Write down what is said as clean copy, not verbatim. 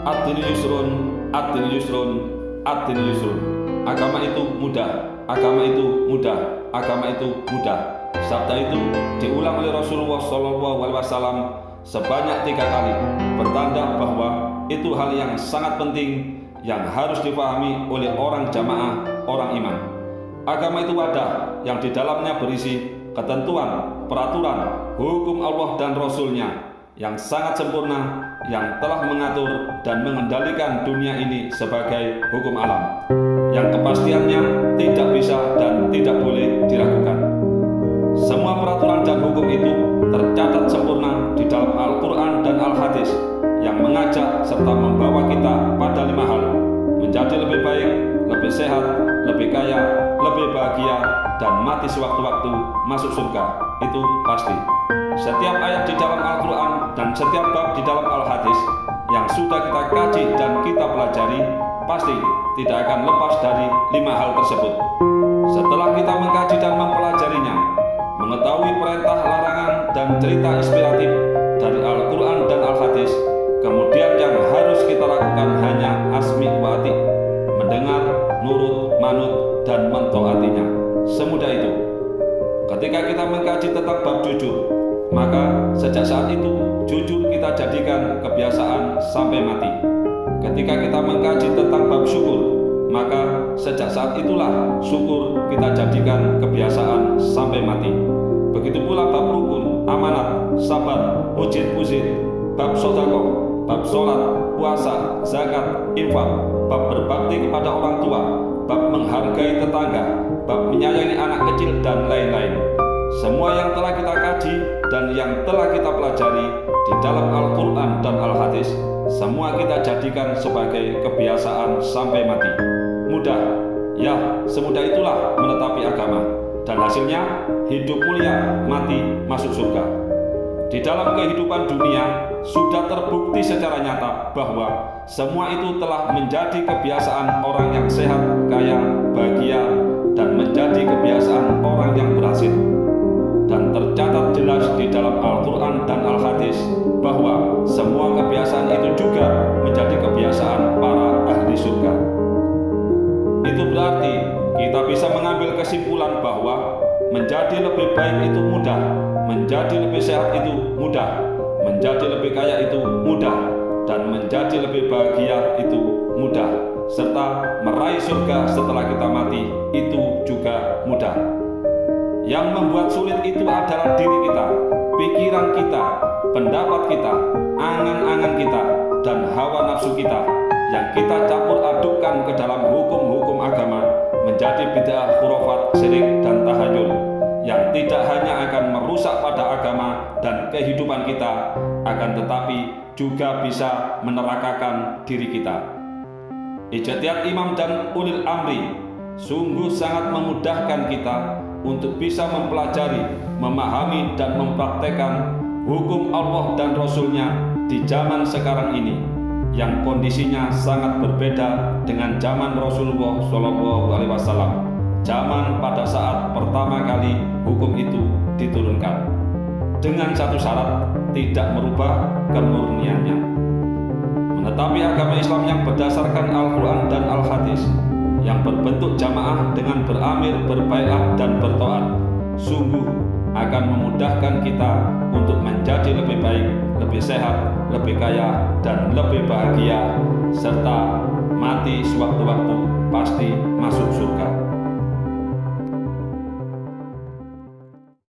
Ad-dinu yusrun, ad-dinu yusrun, ad-dinu yusrun. Agama itu mudah, agama itu mudah, agama itu mudah. Sabda itu diulang oleh Rasulullah SAW sebanyak 3 kali, bertanda bahwa itu hal yang sangat penting yang harus dipahami oleh orang jamaah, orang iman. Agama itu wadah yang di dalamnya berisi ketentuan, peraturan, hukum Allah dan Rasul-Nya yang sangat sempurna, yang telah mengatur dan mengendalikan dunia ini sebagai hukum alam, yang kepastiannya tidak bisa dan tidak boleh diragukan. Semua peraturan dan hukum itu tercatat sempurna di dalam Al-Quran dan Al-Hadis yang mengajak serta membawa kita pada 5 hal: menjadi lebih baik, lebih sehat, lebih kaya, lebih bahagia, dan mati sewaktu-waktu masuk surga. Itu pasti. Setiap ayat di dalam Al-Quran dan setiap bab di dalam Al-Hadis yang sudah kita kaji dan kita pelajari pasti tidak akan lepas dari 5 hal tersebut. Setelah kita mengkaji dan mempelajarinya, mengetahui perintah, larangan, dan cerita inspiratif dari Al-Quran dan Al-Hadis, kemudian yang harus kita lakukan hanya asmi wa ati, mendengar, nurut, manut, dan mentaatinya. Semudah itu. Ketika kita mengkaji tentang bab jujur, maka sejak saat itu jujur kita jadikan kebiasaan sampai mati. Ketika kita mengkaji tentang bab syukur, maka sejak saat itulah syukur kita jadikan kebiasaan sampai mati. Begitu pula bab rukun, amanat, sabar, ujid, bab sedekah, bab sholat, puasa, zakat, infak, bab berbakti kepada orang tua, bab menghargai tetangga, bab menyayangi anak kecil, dan lain-lain. Semua yang telah kita kaji dan yang telah kita pelajari di dalam Al-Quran dan Al-Hadis, semua kita jadikan sebagai kebiasaan sampai mati. Mudah, ya semudah itulah menetapi agama, dan hasilnya hidup mulia, mati masuk surga. Di dalam kehidupan dunia sudah terbukti secara nyata bahwa semua itu telah menjadi kebiasaan orang yang sehat, kaya, bahagia, dan menjadi kebiasaan orang yang berhasil. Dan tercatat jelas di dalam Al-Quran dan Al-Hadis bahwa semua kebiasaan itu juga menjadi kebiasaan para ahli surga. Itu berarti kita bisa mengambil kesimpulan bahwa menjadi lebih baik itu mudah, menjadi lebih sehat itu mudah, menjadi lebih kaya itu mudah, dan menjadi lebih bahagia itu mudah, serta meraih surga setelah kita mati itu juga mudah. Yang membuat sulit itu adalah diri kita, pikiran kita, pendapat kita, angan-angan kita, dan hawa nafsu kita yang kita campur adukkan ke dalam hukum-hukum agama menjadi bid'ah, khurafat, syirik, dan tahayul yang tidak hanya akan merusak pada agama dan kehidupan kita, akan tetapi juga bisa menerakakan diri kita. Ijtihad imam dan ulil amri sungguh sangat memudahkan kita untuk bisa mempelajari, memahami, dan mempraktekkan hukum Allah dan Rasul-Nya di zaman sekarang ini, yang kondisinya sangat berbeda dengan zaman Rasulullah SAW, zaman pada saat pertama kali hukum itu diturunkan, dengan satu syarat: tidak merubah kemurniannya. Menetapi agama Islam yang berdasarkan Al-Quran dan Al-Hadis, yang berbentuk jamaah dengan beramir, berbaiat, dan bertoat, sungguh akan memudahkan kita untuk menjadi lebih baik, lebih sehat, lebih kaya, dan lebih bahagia, serta mati sewaktu-waktu pasti masuk surga.